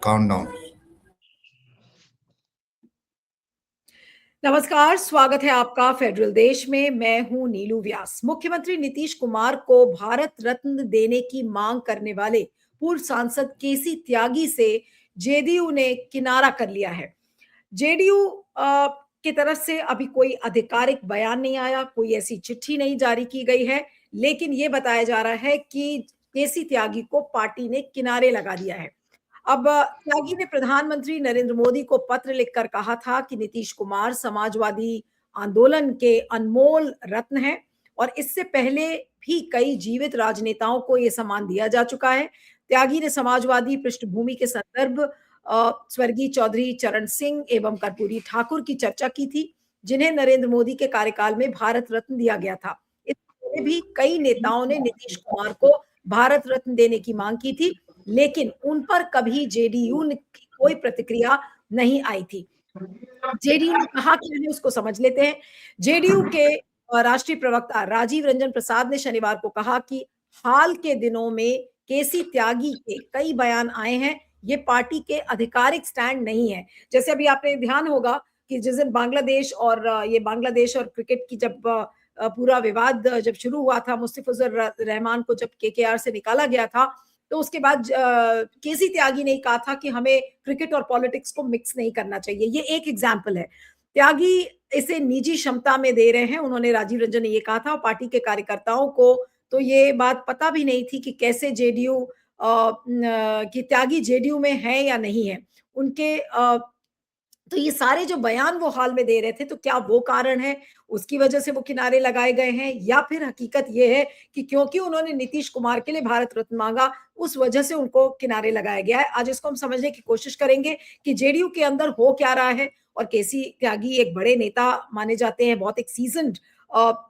Countdown. नमस्कार, स्वागत है आपका फेडरल देश में। मैं हूं नीलू व्यास। मुख्यमंत्री नीतीश कुमार को भारत रत्न देने की मांग करने वाले पूर्व सांसद केसी त्यागी से जेडीयू ने किनारा कर लिया है। जेडीयू की तरफ से अभी कोई आधिकारिक बयान नहीं आया, कोई ऐसी चिट्ठी नहीं जारी की गई है, लेकिन ये बताया जा रहा है कि केसी त्यागी को पार्टी ने किनारे लगा दिया है। अब त्यागी ने प्रधानमंत्री नरेंद्र मोदी को पत्र लिखकर कहा था कि नीतीश कुमार समाजवादी आंदोलन के अनमोल रत्न हैं और इससे पहले भी कई जीवित राजनेताओं को यह सम्मान दिया जा चुका है। त्यागी ने समाजवादी पृष्ठभूमि के संदर्भ स्वर्गीय चौधरी चरण सिंह एवं कर्पूरी ठाकुर की चर्चा की थी, जिन्हें नरेंद्र मोदी के कार्यकाल में भारत रत्न दिया गया था। इससे पहले भी कई नेताओं ने नीतीश कुमार को भारत रत्न देने की मांग की थी, लेकिन उन पर कभी जेडीयू की कोई प्रतिक्रिया नहीं आई थी। जेडीयू ने कहा क्या है उसको समझ लेते हैं। जेडीयू के राष्ट्रीय प्रवक्ता राजीव रंजन प्रसाद ने शनिवार को कहा कि हाल के दिनों में केसी त्यागी के कई बयान आए हैं, ये पार्टी के आधिकारिक स्टैंड नहीं है। जैसे अभी आपने ध्यान होगा कि जिस दिन बांग्लादेश और ये बांग्लादेश और क्रिकेट की जब पूरा विवाद जब शुरू हुआ था, मुस्तफिजुर रहमान को जब केकेआर से निकाला गया था, तो उसके बाद केसी त्यागी ने कहा था कि हमें क्रिकेट और पॉलिटिक्स को मिक्स नहीं करना चाहिए। ये एक एग्जाम्पल है। त्यागी इसे निजी क्षमता में दे रहे हैं। उन्होंने राजीव रंजन ने ये कहा था और पार्टी के कार्यकर्ताओं को तो ये बात पता भी नहीं थी कि कैसे जेडीयू कि त्यागी जेडीयू में है या नहीं है। उनके तो ये सारे जो बयान वो हाल में दे रहे थे, तो क्या वो कारण है, उसकी वजह से वो किनारे लगाए गए हैं, या फिर हकीकत ये है कि क्योंकि उन्होंने नीतीश कुमार के लिए भारत रत्न मांगा, उस वजह से उनको किनारे लगाया गया है। आज इसको हम समझने की कोशिश करेंगे कि जेडीयू के अंदर हो क्या रहा है। और केसी त्यागी एक बड़े नेता माने जाते हैं, बहुत एक सीजन्ड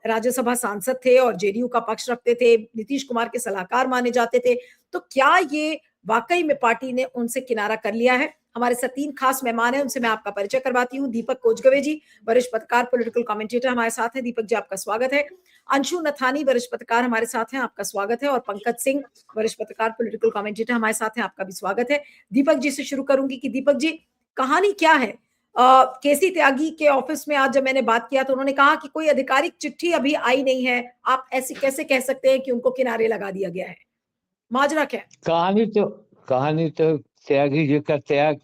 राज्यसभा सांसद थे और जेडीयू का पक्ष रखते थे, नीतीश कुमार के सलाहकार माने जाते थे। तो क्या ये वाकई में पार्टी ने उनसे किनारा कर लिया है? हमारे साथ 3 खास मेहमान हैं, उनसे मैं आपका परिचय करवाती हूँ। दीपक कोजगवे जी, वरिष्ठ पत्रकार, पॉलिटिकल कमेंटेटर हमारे साथ हैं। दीपक जी, आपका स्वागत है। अंशु नथानी, वरिष्ठ पत्रकार हमारे साथ हैं, आपका स्वागत है। और पंकज सिंह, वरिष्ठ पत्रकार, पॉलिटिकल कमेंटेटर हमारे साथ हैं, आपका भी स्वागत है। दीपक जी से शुरू करूंगी कि दीपक जी, कहानी क्या है? केसी त्यागी के ऑफिस में आज जब मैंने बात किया तो उन्होंने कहा कि कोई आधिकारिक चिट्ठी अभी आई नहीं है। आप ऐसे कैसे कह सकते हैं कि उनको किनारे लगा दिया गया है? माजरा क्या है? कहानी तो त्यागी जी का त्याग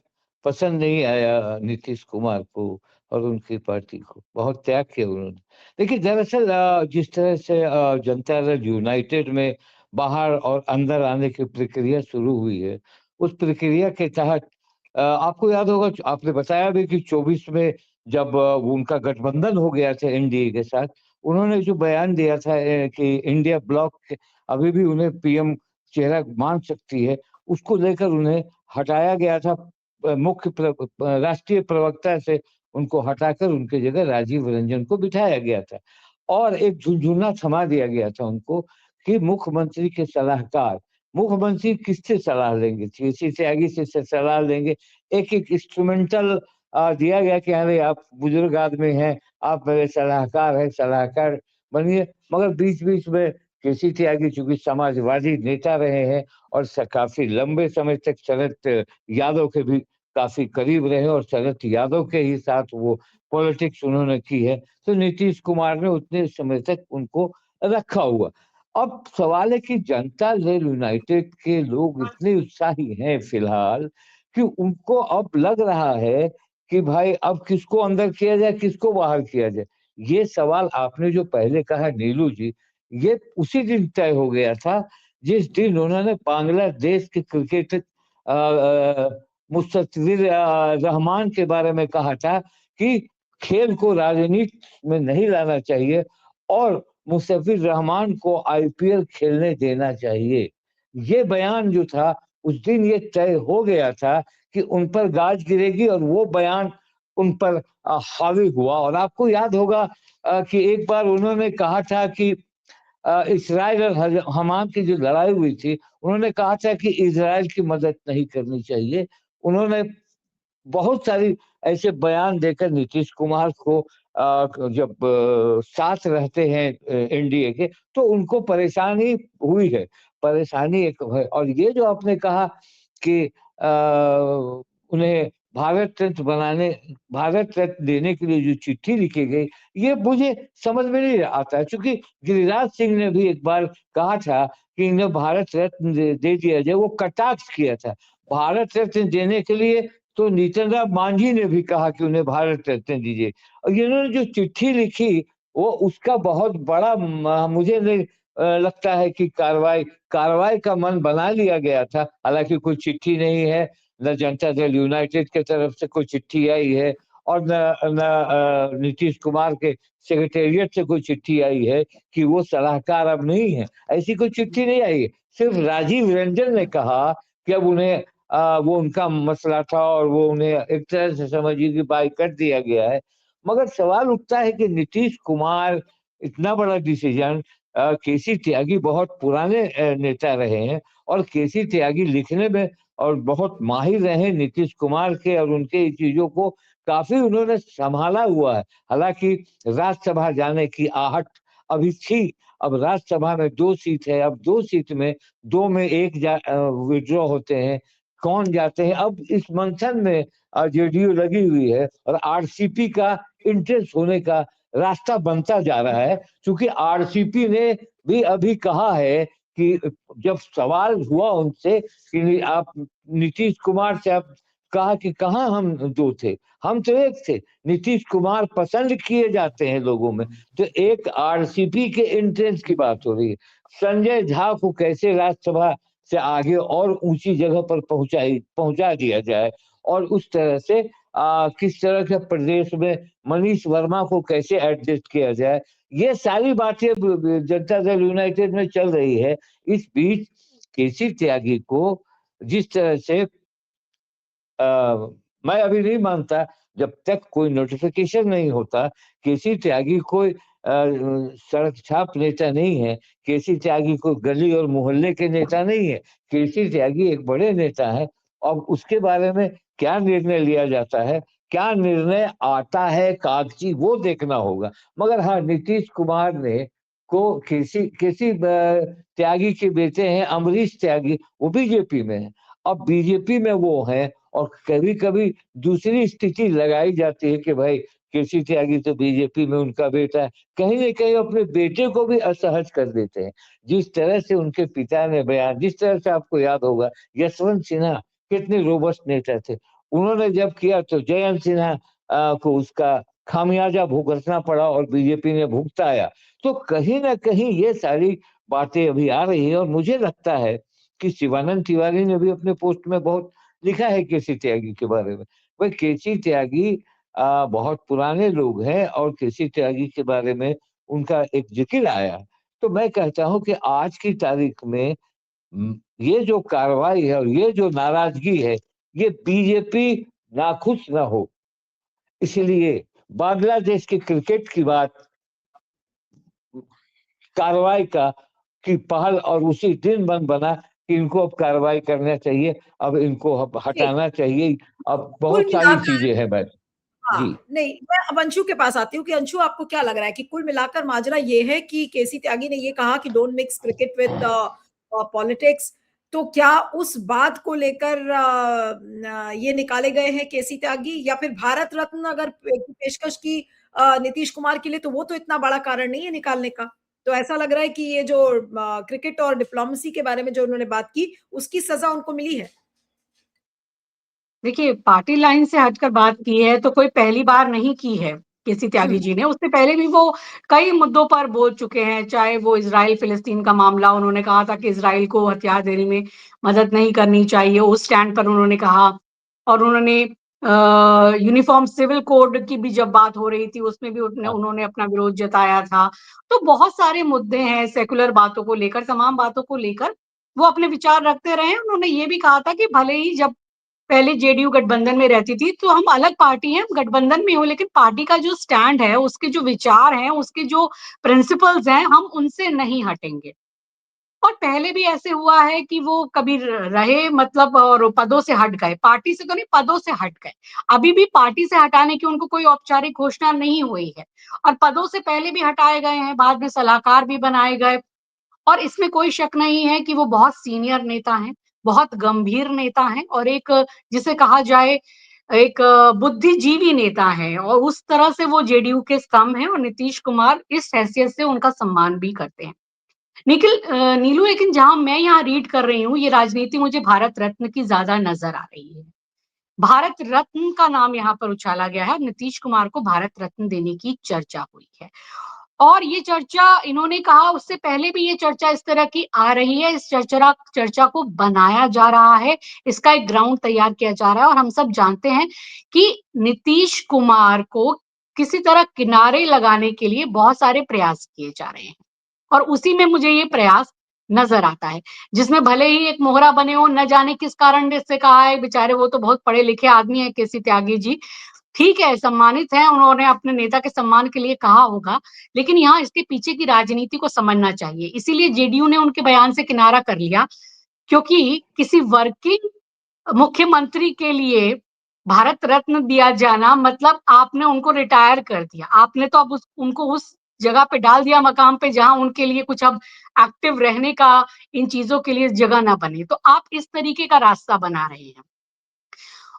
पसंद नहीं आया नीतीश कुमार को और उनकी पार्टी को। बहुत त्याग किया उन्होंने। देखिए, दरअसल जिस तरह से जनता दल यूनाइटेड में बाहर और अंदर आने की प्रक्रिया शुरू हुई है, उस प्रक्रिया के तहत आपको याद होगा, आपने बताया भी कि 24 में जब उनका गठबंधन हो गया था एनडीए के साथ, उन्होंने जो बयान दिया था कि इंडिया ब्लॉक अभी भी उन्हें पीएम चेहरा मान सकती है, उसको लेकर उन्हें हटाया गया था। राष्ट्रीय प्रवक्ता से उनको हटाकर उनकी जगह राजीव रंजन को बिठाया गया था और एक झुनझुना थमा दिया गया था उनको कि मुख्यमंत्री के सलाहकार। मुख्यमंत्री किससे सलाह लेंगे? केसी त्यागी से सलाह लेंगे। एक एक इंस्ट्रूमेंटल दिया गया कि अरे आप बुजुर्ग आदमी हैं, आप मेरे सलाहकार हैं, सलाहकार बनिए। मगर बीच बीच में केसी त्यागी चूंकि समाजवादी नेता रहे हैं और काफी लंबे समय तक शरद यादव के भी काफी करीब रहे और शरद यादव के ही साथ वो पॉलिटिक्स उन्होंने की है, तो नीतीश कुमार ने उतने समय तक उनको रखा हुआ। अब सवाल है कि जनता दल यूनाइटेड के लोग इतने उत्साही हैं फिलहाल कि उनको अब लग रहा है कि भाई अब किसको अंदर किया जाए, किसको बाहर किया जाए। ये सवाल आपने जो पहले कहा नीलू जी, ये उसी दिन तय हो गया था जिस दिन उन्होंने बांग्लादेश के क्रिकेटर मुस्तफिजुर रहमान के बारे में कहा था कि खेल को राजनीति में नहीं लाना चाहिए और मुस्तफिजुर रहमान को आईपीएल खेलने देना चाहिए। ये बयान जो था उस दिन ये तय हो गया था कि उन पर गाज गिरेगी और वो बयान उन पर हावी हुआ। और आपको याद होगा कि एक बार उन्होंने कहा था कि इजराइल और हमास की जो लड़ाई हुई थी, उन्होंने कहा था कि इजराइल की मदद नहीं करनी चाहिए। उन्होंने बहुत सारी ऐसे बयान देकर नीतीश कुमार को जब साथ रहते हैं एनडीए के, तो उनको परेशानी हुई है, परेशानी एक है। और ये जो आपने कहा कि उन्हें भारत रत्न देने के लिए जो चिट्ठी लिखी गई, ये मुझे समझ में नहीं आता है। चूँकि गिरिराज सिंह ने भी एक बार कहा था कि इन्हें भारत रत्न दे दिया जाए, वो कटाक्ष किया था। भारत रत्न देने के लिए तो नितिन राव मांझी ने भी कहा कि उन्हें भारत रत्न दीजिए, और इन्होंने जो चिट्ठी लिखी, वो उसका बहुत बड़ा मुझे नहीं लगता है कि कार्रवाई का मन बना लिया गया था। हालाँकि कोई चिट्ठी नहीं है, न जनता दल यूनाइटेड की तरफ से कोई चिट्ठी आई है, और न नीतीश कुमार के सेक्रेटेरिएट से कोई चिट्ठी आई है कि वो सलाहकार अब नहीं है। ऐसी कोई चिट्ठी नहीं आई है। सिर्फ राजीव रंजन ने कहा कि अब उन्हें वो उनका मसला था और वो उन्हें एक तरह से समझिए कि बाइकॉट दिया गया है। मगर सवाल उठता है कि नीतीश कुमार इतना बड़ा डिसीजन, केसी त्यागी बहुत पुराने नेता रहे हैं, और केसी त्यागी लिखने में और बहुत माहिर रहे नीतीश कुमार के, और उनके चीज़ों को काफ़ी उन्होंने सँभाला हुआ है। हालाँकि राज्यसभा जाने की आहट अभी थी, अब राज्यसभा में 2 सीट है, अब 2 सीट में 2 में 1 विथड्रॉ होते हैं, कौन जाते हैं? अब इस मंथन में जेडीयू लगी हुई है, और आरसीपी का इंट्रेंस होने का रास्ता बनता जा रहा है। चूँकि आरसीपी ने भी अभी कहा है कि जब सवाल हुआ उनसे कि आप नीतीश कुमार से आप कहा कि कहाँ हम 2 थे, हम तो 1 थे। नीतीश कुमार पसंद किए जाते हैं लोगों में, तो एक आरसीपी के एंट्रेंस की बात हो रही है। संजय झा को कैसे राज्यसभा से आगे और ऊँची जगह पर पहुँचा दिया जाए, और उस तरह से किस तरह के प्रदेश में मनीष वर्मा को कैसे एडजस्ट किया जाए, ये सारी बातें जनता दल यूनाइटेड में चल रही है। इस बीच केसी त्यागी को जिस तरह से मैं अभी नहीं मानता, जब तक कोई नोटिफिकेशन नहीं होता, केसी त्यागी कोई सड़क छाप नेता नहीं है, केसी त्यागी कोई गली और मोहल्ले के नेता नहीं है, केसी त्यागी एक बड़े नेता हैं। अब उसके बारे में क्या निर्णय लिया जाता है, क्या निर्णय आता है कागजी, वो देखना होगा। मगर हाँ, नीतीश कुमार ने को केसी केसी त्यागी के बेटे हैं अमरीश त्यागी, वो बीजेपी में हैं। अब बीजेपी में वो हैं, और कभी-कभी दूसरी स्थिति लगाई जाती है कि भाई केसी त्यागी तो बीजेपी में उनका बेटा है। कहीं न कहीं अपने बेटे को भी असहज कर देते हैं। जिस तरह से उनके पिता ने बयान, जिस तरह से आपको याद होगा, यशवंत सिन्हा कितने रोबस्ट नेता थे। उन्होंने जब किया तो जयंत सिन्हा को उसका खामियाजा भुगतना पड़ा, और बीजेपी ने भुगताया। तो कहीं न कहीं ये सारी बातें अभी आ रही हैं, और मुझे लगता है कि शिवानंद तिवारी ने भी अपने पोस्ट में बहुत लिखा है केसी त्यागी के बारे में। भाई केसी त्यागी बहुत पुराने लोग हैं, और केसी त्यागी के बारे में उनका एक ज़िक्र आया है। तो मैं कहता हूँ कि आज की तारीख में ये जो कार्रवाई है और ये जो नाराज़गी है, ये बीजेपी नाखुश ना हो। इसलिए बांग्लादेश के क्रिकेट की बात, कार्रवाई की पहल, और उसी दिन मन बना कि इनको अब कार्रवाई करना चाहिए, अब इनको अब जी, हटाना चाहिए। अब कुल बहुत सारी मिलाकर चीज़ें हैं बस। जी। हाँ, नहीं, मैं अब अंशु के पास आती हूँ कि अंशु आपको क्या लग रहा है कि कुल मिलाकर माजरा ये है कि केसी त्यागी ने ये कहा कि don't mix cricket with politics, तो क्या उस बात को लेकर ये निकाले गए हैं केसी त्यागी, या फिर भारत रत्न अगर की पेशकश की नीतीश कुमार के लिए, तो वो तो इतना बड़ा कारण नहीं है निकालने का। तो ऐसा लग रहा है कि ये जो क्रिकेट और डिप्लोमेसी के बारे में जो उन्होंने बात की, उसकी सज़ा उनको मिली है। देखिए, पार्टी लाइन से हटकर बात की है तो कोई पहली बार नहीं की है केसी त्यागी हुँ, जी ने। उससे पहले भी वो कई मुद्दों पर बोल चुके हैं, चाहे वो इज़राइल-फ़िलिस्तीन का मामला, उन्होंने कहा था कि इज़राइल को हथियार देने में मदद नहीं करनी चाहिए, उस स्टैंड पर उन्होंने कहा। और उन्होंने यूनिफ़ॉर्म सिविल कोड की भी जब बात हो रही थी, उसमें भी हाँ। उन्होंने अपना विरोध जताया था। तो बहुत सारे मुद्दे हैं सेक्युलर बातों को लेकर, तमाम बातों को लेकर वो अपने विचार रखते रहे हैं। उन्होंने ये भी कहा था कि भले ही जब पहले जेडीयू गठबंधन में रहती थी, तो हम अलग पार्टी हैं, हम गठबंधन में हो, लेकिन पार्टी का जो स्टैंड है, उसके जो विचार हैं, उसके जो प्रिंसिपल्स हैं, हम उनसे नहीं हटेंगे। और पहले भी ऐसे हुआ है कि वो कभी रहे मतलब और पदों से हट गए, पार्टी से तो नहीं, पदों से हट गए। अभी भी पार्टी से हटाने की उनको कोई औपचारिक घोषणा नहीं हुई है, और पदों से पहले भी हटाए गए हैं, बाद में सलाहकार भी बनाए गए। और इसमें कोई शक नहीं है कि वो बहुत सीनियर नेता हैं। बहुत गंभीर नेता हैं और एक जिसे कहा जाए एक बुद्धिजीवी नेता हैं और उस तरह से वो जेडीयू के स्तंभ हैं और नीतीश कुमार इस हैसियत से उनका सम्मान भी करते हैं। नीलू लेकिन जहाँ मैं यहाँ रीड कर रही हूँ, ये राजनीति मुझे भारत रत्न की ज़्यादा नज़र आ रही है। भारत रत्न का नाम यहाँ पर उछाला गया है, नीतीश कुमार को भारत रत्न देने की चर्चा हुई है। और ये चर्चा इन्होंने कहा उससे पहले भी ये चर्चा इस तरह की आ रही है, इस चर्चा को बनाया जा रहा है, इसका एक ग्राउंड तैयार किया जा रहा है और हम सब जानते हैं कि नीतीश कुमार को किसी तरह किनारे लगाने के लिए बहुत सारे प्रयास किए जा रहे हैं। और उसी में मुझे ये प्रयास नजर आता है, जिसमें भले ही एक मोहरा बने हो, न जाने किस कारण से कहा है, बेचारे वो तो बहुत पढ़े लिखे आदमी है केसी त्यागी जी, ठीक है, सम्मानित है, उन्होंने अपने नेता के सम्मान के लिए कहा होगा, लेकिन यहाँ इसके पीछे की राजनीति को समझना चाहिए। इसीलिए जेडीयू ने उनके बयान से किनारा कर लिया, क्योंकि किसी वर्किंग मुख्यमंत्री के लिए भारत रत्न दिया जाना मतलब आपने उनको रिटायर कर दिया। आपने तो अब उनको उस जगह पे डाल दिया मकाम पे जहां उनके लिए कुछ अब एक्टिव रहने का इन चीजों के लिए जगह ना बने। तो आप इस तरीके का रास्ता बना रहे हैं।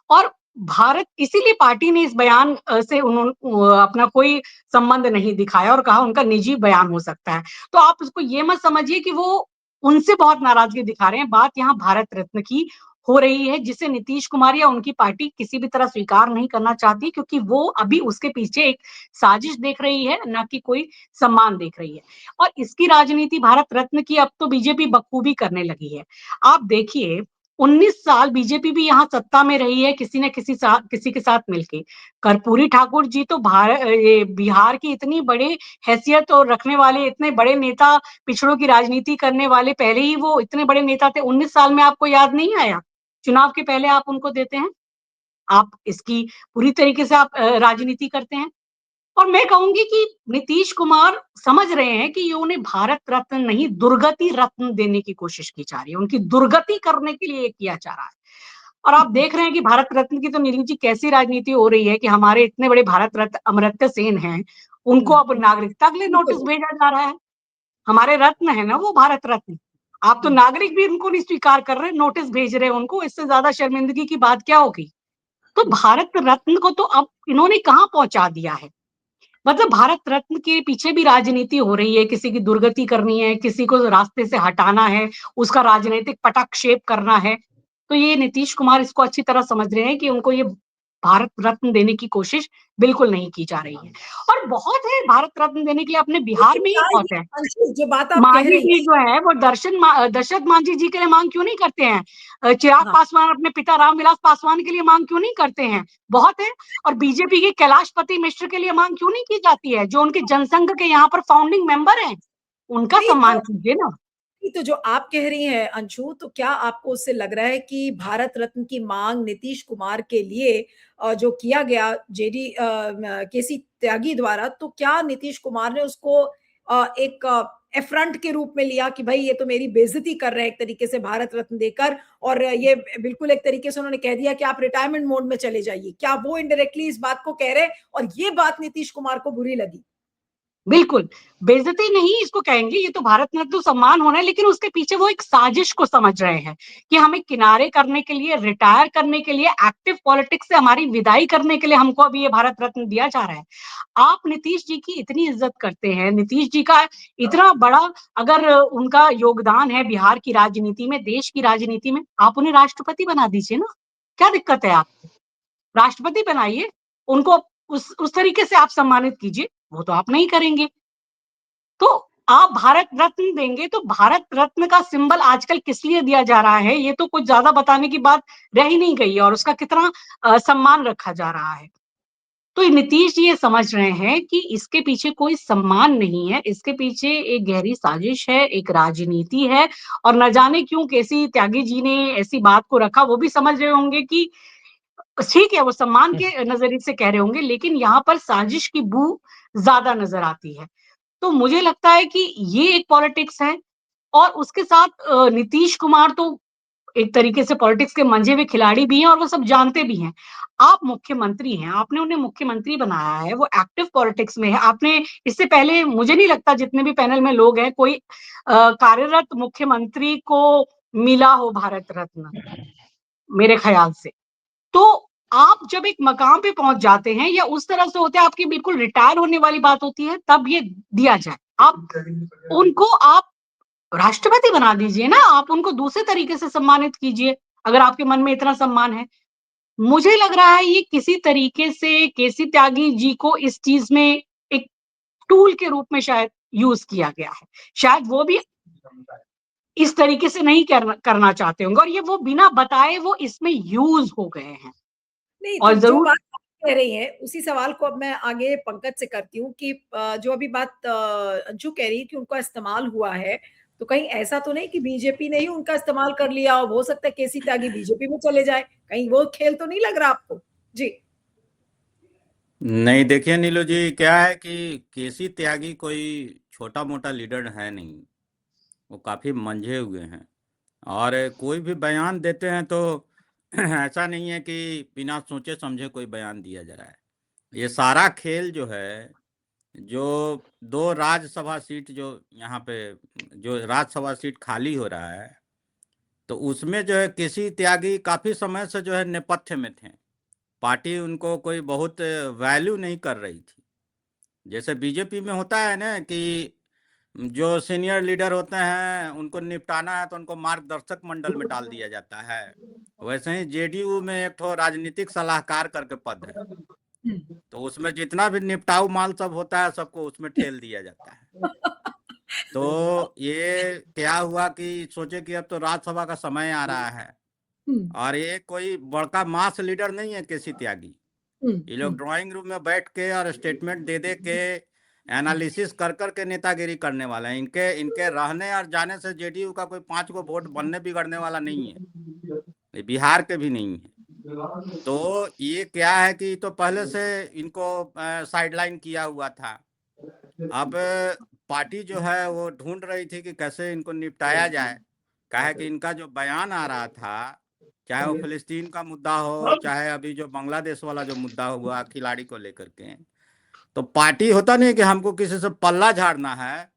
और भारत इसीलिए पार्टी ने इस बयान से उन्होंने अपना कोई संबंध नहीं दिखाया और कहा उनका निजी बयान हो सकता है। तो आप उसको ये मत समझिए कि वो उनसे बहुत नाराजगी दिखा रहे हैं। बात यहाँ भारत रत्न की हो रही है, जिसे नीतीश कुमार या उनकी पार्टी किसी भी तरह स्वीकार नहीं करना चाहती, क्योंकि वो अभी उसके पीछे एक साजिश देख रही है, ना कि कोई सम्मान देख रही है। और इसकी राजनीति भारत रत्न की अब तो बीजेपी बखूबी करने लगी है। आप देखिए 19 साल बीजेपी भी यहाँ सत्ता में रही है, किसी न किसी के साथ मिलके। कर्पूरी ठाकुर जी तो बिहार की इतनी बड़ी हैसियत और रखने वाले इतने बड़े नेता, पिछड़ों की राजनीति करने वाले, पहले ही वो इतने बड़े नेता थे। 19 साल में आपको याद नहीं आया? चुनाव के पहले आप उनको देते हैं। आप इसकी पूरी तरीके से आप राजनीति करते हैं। और मैं कहूंगी कि नीतीश कुमार समझ रहे हैं कि ये उन्हें भारत रत्न नहीं, दुर्गति रत्न देने की कोशिश की जा रही है। उनकी दुर्गति करने के लिए ये किया जा रहा है। और आप देख रहे हैं कि भारत रत्न की तो नीलू जी कैसी राजनीति हो रही है कि हमारे इतने बड़े भारत रत्न अमर्त्य सेन हैं, उनको अब नागरिकता के लिए बिल्कुल। नोटिस भेजा जा रहा है। हमारे रत्न है ना वो भारत रत्न। आप तो नागरिक भी उनको नहीं स्वीकार कर रहे, नोटिस भेज रहे हैं उनको। इससे ज्यादा शर्मिंदगी की बात क्या होगी? तो भारत रत्न को तो अब इन्होंने कहां पहुंचा दिया है। मतलब भारत रत्न के पीछे भी राजनीति हो रही है, किसी की दुर्गति करनी है, किसी को रास्ते से हटाना है, उसका राजनीतिक पटाक्षेप करना है। तो ये नीतीश कुमार इसको अच्छी तरह समझ रहे हैं कि उनको ये भारत रत्न देने की कोशिश बिल्कुल नहीं की जा रही है। और बहुत है भारत रत्न देने के लिए, अपने बिहार लेकिन में ही क्या बहुत ये है। अंशु जो बात आप कह मांझी रही जी हैं, जो है वो दशरथ मांझी जी के लिए मांग क्यों नहीं करते हैं? चिराग हाँ, पासवान अपने पिता रामविलास पासवान के लिए मांग क्यों नहीं करते हैं? बहुत है। और बीजेपी के कैलाशपति मिश्र के लिए मांग क्यों नहीं की जाती है, जो उनके जनसंघ के यहाँ पर फाउंडिंग मेंबर हैं? उनका नहीं सम्मान तो कीजिए ना। नहीं तो जो आप कह रही हैं अंशु, तो क्या आपको उससे लग रहा है कि भारत रत्न की मांग नीतीश कुमार के लिए जो किया गया केसी त्यागी द्वारा, तो क्या नीतीश कुमार ने उसको एक एफरंट के रूप में लिया कि भाई ये तो मेरी बेइज्जती कर रहे हैं एक तरीके से भारत रत्न देकर, और ये बिल्कुल एक तरीके से उन्होंने कह दिया कि आप रिटायरमेंट मोड में चले जाइए। क्या वो इनडायरेक्टली इस बात को कह रहे हैं और ये बात नीतीश कुमार को बुरी लगी? बिल्कुल, बेइज्जती नहीं इसको कहेंगे, ये तो भारत रत्न तो सम्मान होना है, लेकिन उसके पीछे वो एक साजिश को समझ रहे हैं कि हमें किनारे करने के लिए, रिटायर करने के लिए, एक्टिव पॉलिटिक्स से हमारी विदाई करने के लिए हमको अभी ये भारत रत्न दिया जा रहा है। आप नीतीश जी की इतनी इज्जत करते हैं, नीतीश जी का इतना बड़ा अगर उनका योगदान है बिहार की राजनीति में, देश की राजनीति में, आप उन्हें राष्ट्रपति बना दीजिए ना। क्या दिक्कत है आपको? राष्ट्रपति बनाइए, उनको उस तरीके से आप सम्मानित कीजिए, वो तो आप नहीं करेंगे। तो आप भारत रत्न देंगे, तो भारत रत्न का सिंबल आजकल किस लिए दिया जा रहा है, ये तो कुछ ज्यादा बताने की बात रह ही नहीं गई है, और उसका कितना सम्मान रखा जा रहा है। तो नीतीश जी ये समझ रहे हैं कि इसके पीछे कोई सम्मान नहीं है, इसके पीछे एक गहरी साजिश है, एक राजनीति है। और न जाने क्यों केसी त्यागी जी ने ऐसी बात को रखा, वो भी समझ रहे होंगे कि ठीक है, वो सम्मान के नजरिए से कह रहे होंगे, लेकिन यहाँ पर साजिश की बू ज्यादा नजर आती है। तो मुझे लगता है कि ये एक पॉलिटिक्स है। और उसके साथ नीतीश कुमार तो एक तरीके से पॉलिटिक्स के मंझे हुए खिलाड़ी भी हैं और वो सब जानते भी हैं। आप मुख्यमंत्री हैं, आपने उन्हें मुख्यमंत्री बनाया है, वो एक्टिव पॉलिटिक्स में है। आपने इससे पहले मुझे नहीं लगता जितने भी पैनल में लोग हैं, कोई कार्यरत मुख्यमंत्री को मिला हो भारत रत्न, मेरे ख्याल से। तो आप जब एक मकाम पे पहुंच जाते हैं या उस तरह से होते हैं, आपकी बिल्कुल रिटायर होने वाली बात होती है, तब ये दिया जाए। आप राष्ट्रपति बना दीजिए ना, आप उनको दूसरे तरीके से सम्मानित कीजिए, अगर आपके मन में इतना सम्मान है। मुझे लग रहा है ये किसी तरीके से केसी त्यागी जी को इस चीज में एक टूल के रूप में शायद यूज किया गया है। शायद वो भी इस तरीके से नहीं करना चाहते होंगे, और ये वो बिना बताए वो इसमें यूज हो गए हैं। नहीं, और तो जो जरूर बात आप कह रही हैं, उसी सवाल को अब मैं आगे पंकज से करती हूँ कि जो अभी बात अंशु कह रही है कि उनका इस्तेमाल हुआ है, तो कहीं ऐसा तो नहीं कि बीजेपी ने ही उनका इस्तेमाल कर लिया हो सकता है केसी त्यागी बीजेपी में चले जाए, कहीं वो खेल तो नहीं लग रहा आपको? जी। नहीं, देखिए नीलू जी, क्या है कि केसी त्यागी कोई छोटा मोटा लीडर है नहीं, वो काफी मंझे हुए हैं और कोई भी बयान देते हैं तो ऐसा नहीं है कि बिना सोचे समझे कोई बयान दिया जा रहा है। ये सारा खेल जो है, जो 2 राज्यसभा सीट जो यहाँ पे जो राज्यसभा सीट खाली हो रहा है, तो उसमें जो है केसी त्यागी काफी समय से जो है नेपथ्य में थे। पार्टी उनको कोई बहुत वैल्यू नहीं कर रही थी। जैसे बीजेपी में होता है ना कि जो सीनियर लीडर होते हैं उनको निपटाना है तो उनको मार्गदर्शक मंडल में डाल दिया जाता है, वैसे ही जेडीयू में एक ठो राजनीतिक सलाहकार करके पद है, हुँ। तो उसमें जितना भी निपटाऊ माल सब होता है सबको उसमें ठेल दिया जाता है। तो ये क्या हुआ कि सोचे कि अब तो राज्यसभा का समय आ रहा है हुँ, और ये कोई बड़का मास लीडर नहीं है केसी त्यागी। हुँ, ये लोग हुँ। ड्राइंग रूम में बैठ के और स्टेटमेंट दे दे के एनालिसिस कर कर के नेतागिरी करने वाले हैं। इनके इनके रहने और जाने से जेडीयू का कोई 5 को वोट बनने बिगड़ने वाला नहीं है, ये बिहार के भी नहीं है। तो ये क्या है कि तो पहले से इनको साइडलाइन किया हुआ था। अब पार्टी जो है वो ढूंढ रही थी कि कैसे इनको निपटाया जाए। काहे कि इनका जो बयान आ रहा था, चाहे वो फिलिस्तीन का मुद्दा हो, चाहे अभी जो बांग्लादेश वाला जो मुद्दा हुआ खिलाड़ी को लेकर के, तो पार्टी होता नहीं कि हमको किसी से पल्ला झाड़ना है,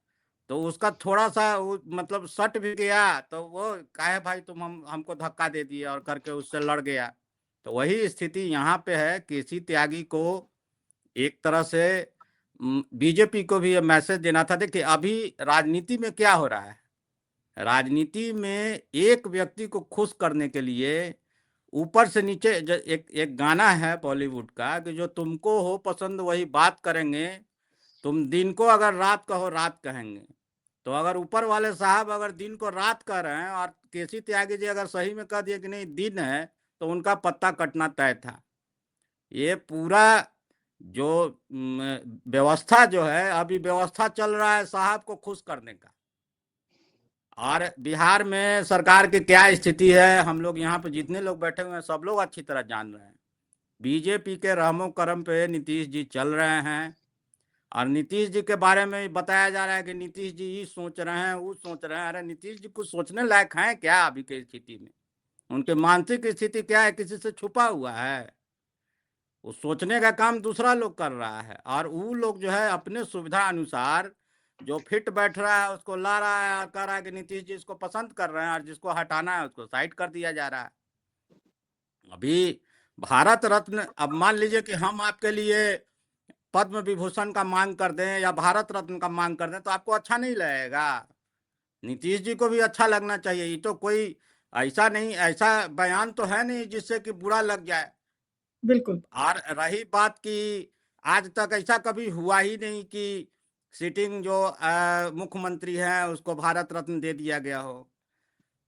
तो उसका थोड़ा सा वो मतलब सट भी गया तो वो काहे भाई तुम हमको धक्का दे दिए और करके उससे लड़ गया। तो वही स्थिति यहाँ पे है। केसी त्यागी को एक तरह से बीजेपी को भी ये मैसेज देना था। देखिए अभी राजनीति में क्या हो रहा है, राजनीति में एक व्यक्ति को खुश करने के लिए ऊपर से नीचे एक एक गाना है बॉलीवुड का कि जो तुमको हो पसंद वही बात करेंगे, तुम दिन को अगर रात कहो रात कहेंगे। तो अगर ऊपर वाले साहब अगर दिन को रात कह रहे हैं और केसी त्यागी जी अगर सही में कह दिए कि नहीं दिन है, तो उनका पत्ता कटना तय था। ये पूरा जो व्यवस्था जो है, अभी व्यवस्था चल रहा है साहब को खुश करने का। और बिहार में सरकार की क्या स्थिति है, हम लोग यहाँ पे जितने लोग बैठे हुए हैं सब लोग अच्छी तरह जान रहे हैं। बीजेपी के रहमो करम पे नीतीश जी चल रहे हैं और नीतीश जी के बारे में बताया जा रहा है कि नीतीश जी ये सोच रहे हैं वो सोच रहे हैं। अरे नीतीश जी कुछ सोचने लायक हैं क्या अभी की स्थिति में? उनके मानसिक स्थिति क्या है, किसी से छुपा हुआ है? वो सोचने का काम दूसरा लोग कर रहा है और वो लोग जो है अपने सुविधा अनुसार जो फिट बैठ रहा है उसको ला रहा है और कह रहा है कि नीतीश जी इसको पसंद कर रहे हैं और जिसको हटाना है उसको साइड कर दिया जा रहा है। अभी भारत रत्न, अब मान लीजिए कि हम आपके लिए पद्म विभूषण का मांग कर दें या भारत रत्न का मांग कर दें तो आपको अच्छा नहीं लगेगा। नीतीश जी को भी अच्छा लगना चाहिए। ये तो कोई ऐसा नहीं, ऐसा बयान तो है नहीं जिससे कि बुरा लग जाए। बिल्कुल। और रही बात कि आज तक ऐसा कभी हुआ ही नहीं कि सिटिंग जो मुख्यमंत्री हैं उसको भारत रत्न दे दिया गया हो।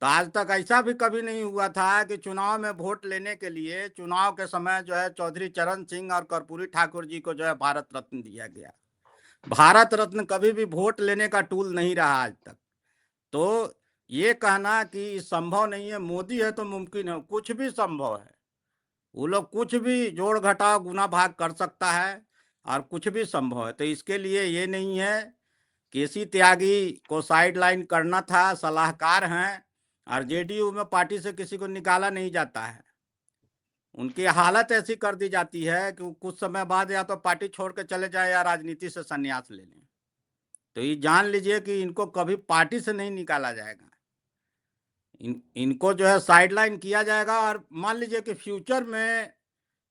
तो आज तक ऐसा भी कभी नहीं हुआ था कि चुनाव में वोट लेने के लिए चुनाव के समय जो है चौधरी चरण सिंह और कर्पूरी ठाकुर जी को जो है भारत रत्न दिया गया। भारत रत्न कभी भी वोट लेने का टूल नहीं रहा आज तक। तो ये कहना कि संभव नहीं है, मोदी है तो मुमकिन है, कुछ भी संभव है। वो लोग कुछ भी जोड़ घटाव गुना भाग कर सकता है और कुछ भी संभव है। तो इसके लिए ये नहीं है, केसी त्यागी को साइडलाइन करना था, सलाहकार हैं और जेडीयू में पार्टी से किसी को निकाला नहीं जाता है। उनकी हालत ऐसी कर दी जाती है कि कुछ समय बाद या तो पार्टी छोड़ के चले जाए या राजनीति से संन्यास ले लें। तो ये जान लीजिए कि इनको कभी पार्टी से नहीं निकाला जाएगा। इनको जो है साइडलाइन किया जाएगा, और मान लीजिए कि फ्यूचर में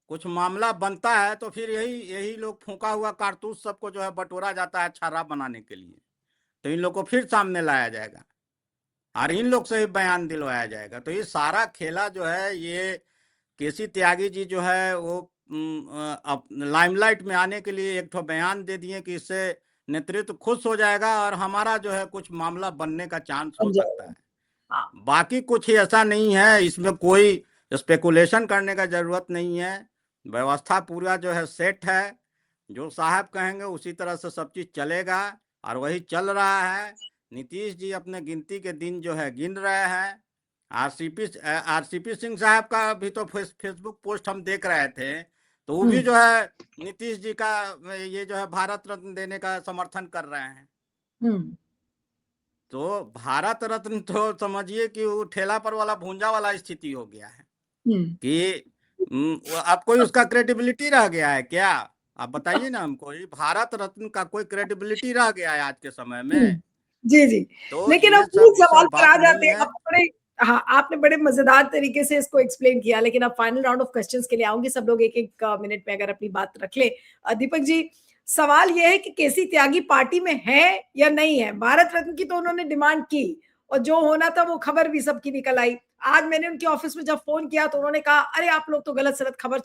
कुछ मामला बनता है तो फिर यही यही लोग फूंका हुआ कारतूस सबको जो है बटोरा जाता है छर्रा बनाने के लिए, तो इन लोग को फिर सामने लाया जाएगा और इन लोग से ही बयान दिलवाया जाएगा। तो ये सारा खेला जो है, ये केसी त्यागी जी जो है वो अब लाइमलाइट में आने के लिए एक ठो बयान दे दिए कि इससे नेतृत्व खुश हो जाएगा और हमारा जो है कुछ मामला बनने का चांस हो सकता है। हाँ, बाकी कुछ ही ऐसा नहीं है, इसमें कोई स्पेकुलेशन करने का जरूरत नहीं है। व्यवस्था पूरा जो है सेट है, जो साहब कहेंगे उसी तरह से सब चीज चलेगा और वही चल रहा है। नीतीश जी अपने गिनती के दिन जो है गिन रहे हैं। आरसीपी सिंह साहब का भी तो फेसबुक पोस्ट हम देख रहे थे, तो वो भी जो है नीतीश जी का ये जो है भारत रत्न देने का समर्थन कर रहे हैं। तो भारत रत्न तो समझिए कि वो ठेला पर वाला भूंजा वाला स्थिति हो गया है कि अब कोई उसका क्रेडिबिलिटी रह गया है क्या? आप बताइए ना हमको, ये भारत रत्न का कोई क्रेडिबिलिटी रह गया है आज के समय में? जी जी। तो लेकिन अब ये सवाल सब पर आ बात जाते नहीं हैं। है। हाँ, आपने बड़े मजेदार तरीके से इसको एक्सप्लेन किया, लेकिन अब फाइनल राउंड ऑफ क्वेश्चंस के लिए आऊंगी। सब लोग एक एक मिनट में अगर अपनी बात रख ले। दीपक जी, सवाल यह है कि केसी त्यागी पार्टी में है या नहीं है? भारत रत्न की तो उन्होंने डिमांड की और जो होना था वो खबर भी सबकी निकल आई। आज मैंने उनके ऑफिस में जब फोन किया तो उन्होंने कहा, अरे आप लोग तो गलत सलत खबर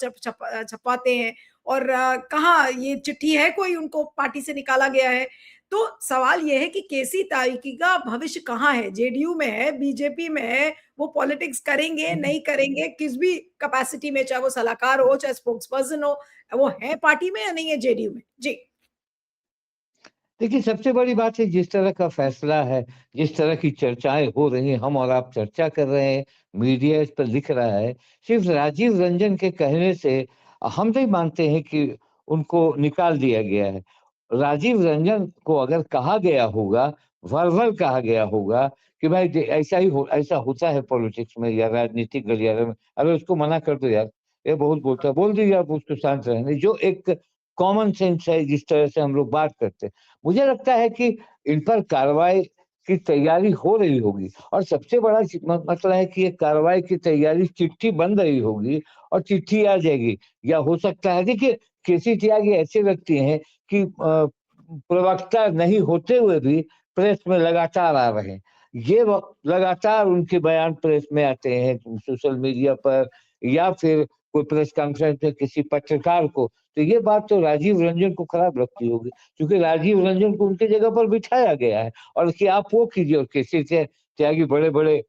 छपाते हैं, और कहाँ ये चिट्ठी है कोई उनको पार्टी से निकाला गया है। तो सवाल यह है कि केसी त्यागी का भविष्य कहाँ है? जेडीयू में है, बीजेपी में है, वो पॉलिटिक्स करेंगे नहीं करेंगे, किस भी कैपेसिटी में, चाहे वो सलाहकार हो चाहे स्पोक्स पर्सन हो, वो है पार्टी में या नहीं है जेडीयू में? जी देखिए, सबसे बड़ी बात है जिस तरह का फैसला है, जिस तरह की चर्चाएं हो रही हैं, हम और आप चर्चा कर रहे हैं, मीडिया इस पर लिख रहा है, सिर्फ राजीव रंजन के कहने से हम नहीं मानते हैं कि उनको निकाल दिया गया है। राजीव रंजन को अगर कहा गया होगा, वर्बल कहा गया होगा कि भाई ऐसा ही ऐसा होता है पॉलिटिक्स में या राजनीतिक गलियारे में, अरे उसको मना कर दो यार, ये बहुत बोलता है, बोल दीजिए आप उसको शांत रहने, जो एक कॉमन सेंस है जिस तरह से हम लोग बात करते हैं। मुझे लगता है कि इन पर कार्रवाई की तैयारी हो रही होगी, और सबसे बड़ा मसला है कि ये कार्रवाई की तैयारी, चिट्ठी बन रही होगी और चिट्ठी आ जाएगी। या हो सकता है, देखिए केसी त्यागी ऐसे व्यक्ति हैं कि प्रवक्ता नहीं होते हुए भी प्रेस में लगातार आ रहे हैं। ये लगातार उनके बयान प्रेस में आते हैं, सोशल मीडिया पर या फिर कोई प्रेस कॉन्फ्रेंस में किसी पत्रकार को, तो ये बात तो राजीव रंजन को खराब लगती होगी, क्योंकि राजीव रंजन को उनकी जगह पर बिठाया गया है। और कि आप वो कीजिए, और केसी त्यागी बड़े बड़े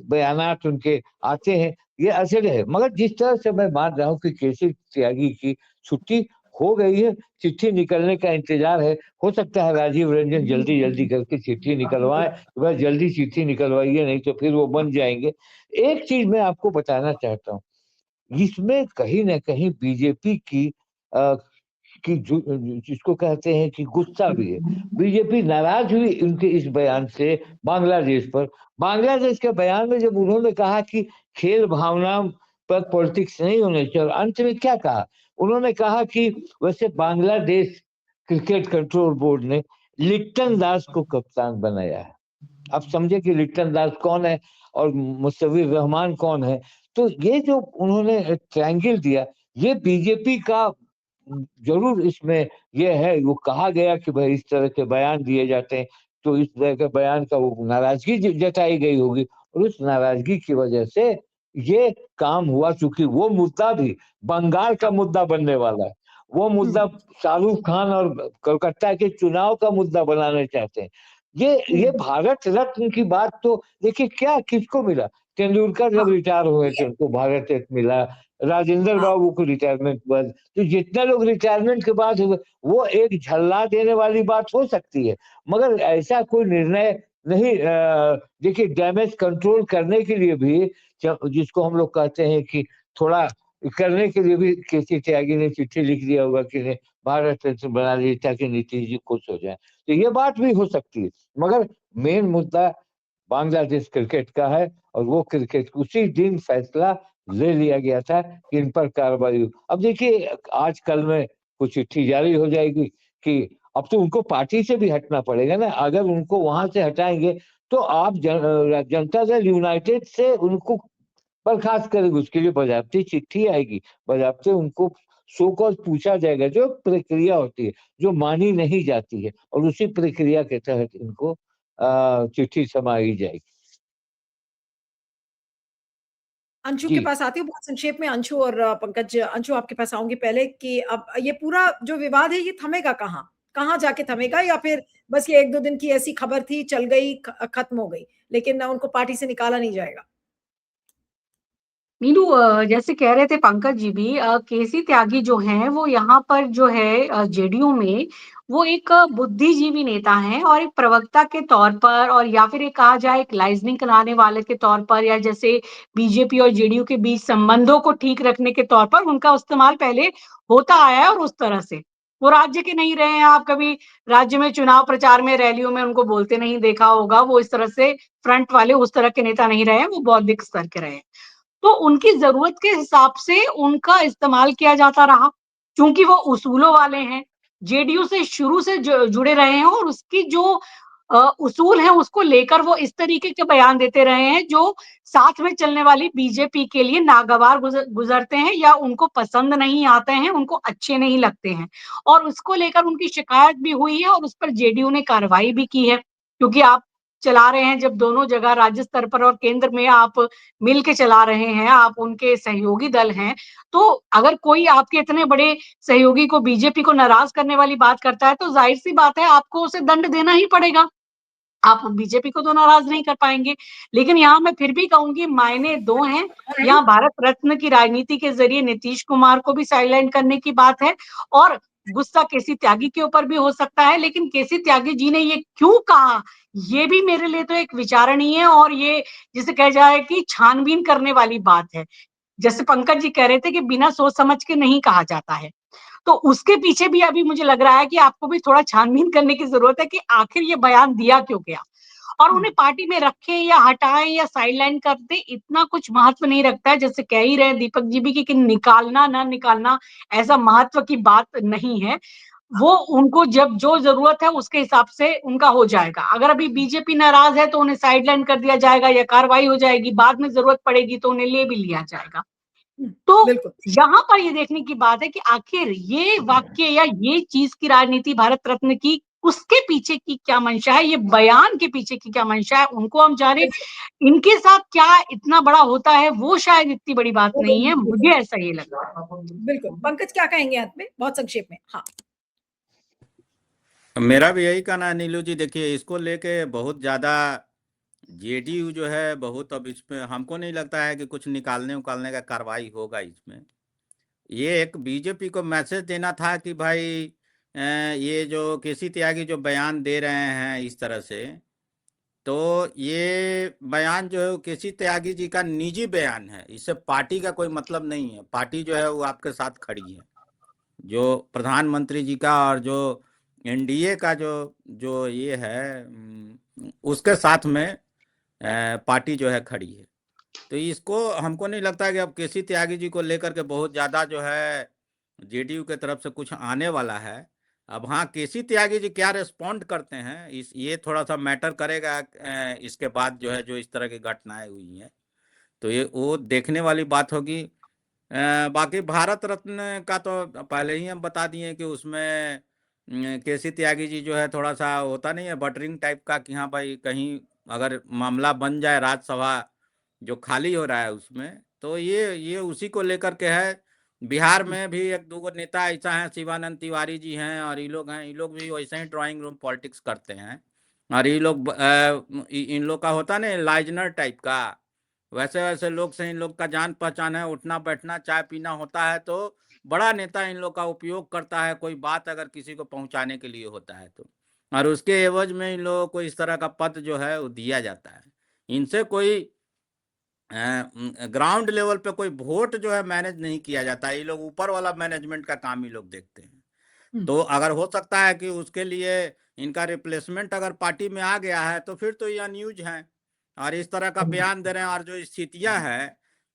बयानात उनके आते हैं, ये असर है। मगर जिस तरह से मैं मान रहा हूँ कि केसी त्यागी की छुट्टी हो गई है, चिट्ठी निकलने का इंतजार है, हो सकता है राजीव रंजन जल्दी जल्दी करके चिट्ठी निकलवाए। वह जल्दी चिट्ठी निकलवाइए, नहीं तो फिर वो बन जाएंगे। एक चीज मैं आपको बताना चाहता हूँ, इसमें कहीं ना कहीं बीजेपी की जिसको कहते हैं कि गुस्सा भी है। बीजेपी नाराज हुई उनके इस बयान से बांग्लादेश पर। बांग्लादेश के बयान में जब उन्होंने कहा कि खेल भावना पर पॉलिटिक्स नहीं होने चाहिए, और अंत में क्या कहा, उन्होंने कहा कि वैसे बांग्लादेश क्रिकेट कंट्रोल बोर्ड ने लिट्टन दास को कप्तान बनाया है। आप समझे कि लिट्टन दास कौन है और मुस्तफिजुर रहमान कौन है। तो ये जो उन्होंने ट्रायंगल दिया, ये बीजेपी का जरूर इसमें ये है। वो कहा गया कि भाई इस तरह के बयान दिए जाते हैं, तो इस तरह के बयान का वो नाराजगी जताई गई होगी, और उस नाराजगी की वजह से ये काम हुआ। चूंकि वो मुद्दा भी बंगाल का मुद्दा बनने वाला है, वो मुद्दा शाहरुख खान और कोलकाता के चुनाव का मुद्दा बनाना चाहते हैं। ये भारत रत्न की बात तो देखिए, क्या किसको मिला? तेंदुलकर जब रिटायर हुए थे उनको भारत रत्न मिला, राजेंद्र बाबू को रिटायरमेंट बाद, तो जितने लोग रिटायरमेंट के बाद हुए, वो एक झल्ला देने वाली बात हो सकती है, मगर ऐसा कोई निर्णय नहीं। देखिए, डैमेज कंट्रोल करने के लिए भी, जिसको हम लोग कहते हैं कि थोड़ा करने के लिए भी केसी त्यागी ने चिट्ठी लिख दिया होगा कि भारत रत्न बना दी ताकि नीतीश जी खुश हो जाए, तो ये बात भी हो सकती है। मगर मेन मुद्दा बांग्लादेश क्रिकेट का है, और वो क्रिकेट उसी दिन फैसला ले लिया गया था कि इन पर कार्रवाई हो। अब देखिए, आज कल में कुछ चिट्ठी जारी हो जाएगी कि अब तो उनको पार्टी से भी हटना पड़ेगा ना। अगर उनको वहां से हटाएंगे तो आप जनता दल यूनाइटेड से उनको बर्खास्त करेंगे, उसके लिए बाज़ाब्ती चिट्ठी आएगी, बाज़ाब्ते उनको सो कॉज़ पूछा जाएगा, जो प्रक्रिया होती है, जो मानी नहीं जाती है, और उसी प्रक्रिया के तहत इनको चिट्ठी थमाई जाएगी। अंशु के जी। पास आती हूँ बहुत संक्षेप में। अंशु और पंकज, अंशु आपके पास आऊँगी पहले कि अब ये पूरा जो विवाद है ये थमेगा कहाँ? कहाँ जाके थमेगा, या फिर बस ये 1-2 दिन की ऐसी खबर थी, चल गई, खत्म हो गई, लेकिन उनको पार्टी से निकाला नहीं जाएगा? नीलू, जैसे कह रहे थे पंकज जी भी, केसी त्यागी जो हैं वो यहाँ पर जो है जेडीयू में वो एक बुद्धिजीवी नेता हैं, और एक प्रवक्ता के तौर पर, और या फिर एक कहा जाए एक लाइजनिंग कराने वाले के तौर पर, या जैसे बीजेपी और जेडीयू के बीच संबंधों को ठीक रखने के तौर पर उनका इस्तेमाल पहले होता आया है, और उस तरह से वो राज्य के नहीं रहे हैं। आप कभी राज्य में चुनाव प्रचार में, रैलियों में उनको बोलते नहीं देखा होगा। वो इस तरह से फ्रंट वाले उस तरह के नेता नहीं रहे हैं, वो बौद्धिक स्तर के रहे हैं। तो उनकी ज़रूरत के हिसाब से उनका इस्तेमाल किया जाता रहा, क्योंकि वो उसूलों वाले हैं, जेडीयू से शुरू से जुड़े रहे हैं, और उसकी जो उसूल हैं उसको लेकर वो इस तरीके के बयान देते रहे हैं जो साथ में चलने वाली बीजेपी के लिए नागवार गुजरते हैं, या उनको पसंद नहीं आते हैं, उनको अच्छे नहीं लगते हैं। और उसको लेकर उनकी शिकायत भी हुई है, और उस पर जेडीयू ने कार्रवाई भी की है, क्योंकि आप चला रहे हैं जब दोनों जगह, राज्य स्तर पर और केंद्र में आप मिल के चला रहे हैं, आप उनके सहयोगी दल हैं, तो अगर कोई आपके इतने बड़े सहयोगी को, बीजेपी को नाराज़ करने वाली बात करता है, तो ज़ाहिर-सी बात है आपको उसे दंड देना ही पड़ेगा। आप बीजेपी को तो नाराज़ नहीं कर पाएँगे। लेकिन यहाँ मैं फिर भी कहूँगी मायने 2 हैं। यहाँ भारत रत्न की राजनीति के ज़रिए नीतीश कुमार को भी साइडलाइन करने की बात है, और गुस्सा केसी त्यागी के ऊपर भी हो सकता है, लेकिन केसी त्यागी जी ने ये क्यों कहा, ये भी मेरे लिए तो एक विचारणीय है, और ये जिसे कहा जाए कि छानबीन करने वाली बात है। जैसे पंकज जी कह रहे थे कि बिना सोच समझ के नहीं कहा जाता है। तो उसके पीछे भी अभी मुझे लग रहा है कि आपको भी थोड़ा छानबीन करने की ज़रूरत है कि आखिर ये बयान दिया क्यों गया? और उन्हें पार्टी में रखें या हटाएँ या साइडलाइन कर दें, इतना कुछ महत्व नहीं रखता है। जैसे कह ही रहे हैं दीपक जी भी कि निकालना, ना निकालना ऐसा महत्व की बात नहीं है। वो उनको जब जो ज़रूरत है उसके हिसाब से उनका हो जाएगा। अगर अभी बीजेपी नाराज़ है तो उन्हें साइडलाइन कर दिया जाएगा या कार्रवाई हो जाएगी, बाद में ज़रूरत पड़ेगी तो उन्हें ले भी लिया जाएगा। तो बिल्कुल। यहाँ पर ये देखने की बात है कि आखिर ये वाक्य या ये चीज़ की राजनीति भारत रत्न की, उसके पीछे की क्या मंशा है, ये बयान के पीछे की क्या मंशा है, उनको हम जाने। इनके साथ क्या इतना बड़ा होता है, वो शायद इतनी बड़ी बात नहीं है, मुझे ऐसा ही लगता है। बिल्कुल। पंकज क्या कहेंगे अंत में? बहुत संक्षेप में। हाँ। मेरा भी यही कहना है नीलू जी, देखिए इसको लेके बहुत ज़्यादा जेडीयू जो है बहुत, अब इसमें हमको नहीं लगता है कि कुछ निकालने उकालने का कार्रवाई होगा इसमें। ये एक बीजेपी को मैसेज देना था कि भाई ये जो केसी त्यागी जो बयान दे रहे हैं इस तरह से, तो ये बयान जो है वो केसी त्यागी जी का निजी बयान है, इससे पार्टी का कोई मतलब नहीं है। पार्टी जो है वो आपके साथ खड़ी है, जो प्रधानमंत्री जी का और जो एनडीए का जो जो ये है उसके साथ में पार्टी जो है खड़ी है। तो इसको हमको नहीं लगता कि अब केसी त्यागी जी को लेकर के बहुत ज़्यादा जो है जेडीयू के तरफ से कुछ आने वाला है। अब हाँ, केसी त्यागी जी क्या रिस्पॉन्ड करते हैं इस, ये थोड़ा सा मैटर करेगा इसके बाद जो है जो इस तरह की घटनाएं हुई हैं, तो ये वो देखने वाली बात होगी। बाकी भारत रत्न का तो पहले ही हम बता दिए कि उसमें केसी त्यागी जी जो है थोड़ा सा होता नहीं है बटरिंग टाइप का, कि हाँ भाई कहीं अगर मामला बन जाए राज्यसभा जो खाली हो रहा है उसमें, तो ये उसी को लेकर के है। बिहार में भी एक दो नेता ऐसा है, शिवानंद तिवारी जी हैं और ये लोग हैं, ये लोग भी वैसे ही ड्राइंग रूम पॉलिटिक्स करते हैं। और ये लोग इन लोग का होता नहीं लाइजनर टाइप का, वैसे वैसे लोग से इन लोग का जान पहचान है, उठना बैठना चाय पीना होता है, तो बड़ा नेता इन लोग का उपयोग करता है कोई बात अगर किसी को पहुंचाने के लिए होता है तो, और उसके एवज में इन लोगों को इस तरह का पद जो है वो दिया जाता है। इनसे कोई ग्राउंड लेवल पे कोई वोट जो है मैनेज नहीं किया जाता है, ये लोग ऊपर वाला मैनेजमेंट का काम ये लोग देखते हैं। तो अगर हो सकता है कि उसके लिए इनका रिप्लेसमेंट अगर पार्टी में आ गया है तो फिर तो ये न्यूज है और इस तरह का बयान दे रहे हैं। और जो स्थितियां है,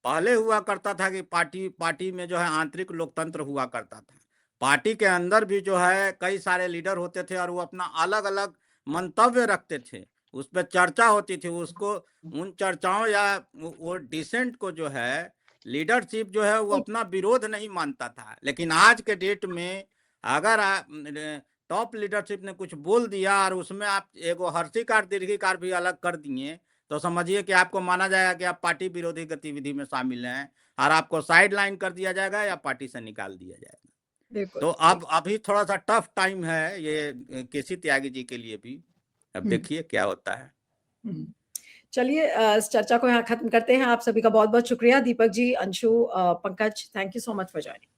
पहले हुआ करता था कि पार्टी में जो है आंतरिक लोकतंत्र हुआ करता था, पार्टी के अंदर भी जो है कई सारे लीडर होते थे और वो अपना अलग अलग मंतव्य रखते थे, उस पर चर्चा होती थी, उसको उन चर्चाओं या वो डिसेंट को जो है लीडरशिप जो है वो अपना विरोध नहीं मानता था। लेकिन आज के डेट में अगर टॉप लीडरशिप ने कुछ बोल दिया और उसमें आप एगो हर्षिकार दीर्घिकार भी अलग कर दिए तो समझिए कि आपको माना जाएगा कि आप पार्टी विरोधी गतिविधि में शामिल हैं और आपको साइड लाइन कर दिया जाएगा या पार्टी से निकाल दिया जाएगा। बिल्कुल। तो अब अभी थोड़ा सा टफ टाइम है ये केसी त्यागी जी के लिए भी। अब देखिए क्या होता है। चलिए इस चर्चा को यहाँ खत्म करते हैं। आप सभी का बहुत बहुत शुक्रिया। Deepak ji, Anshu, Pankaj, thank you so much for joining.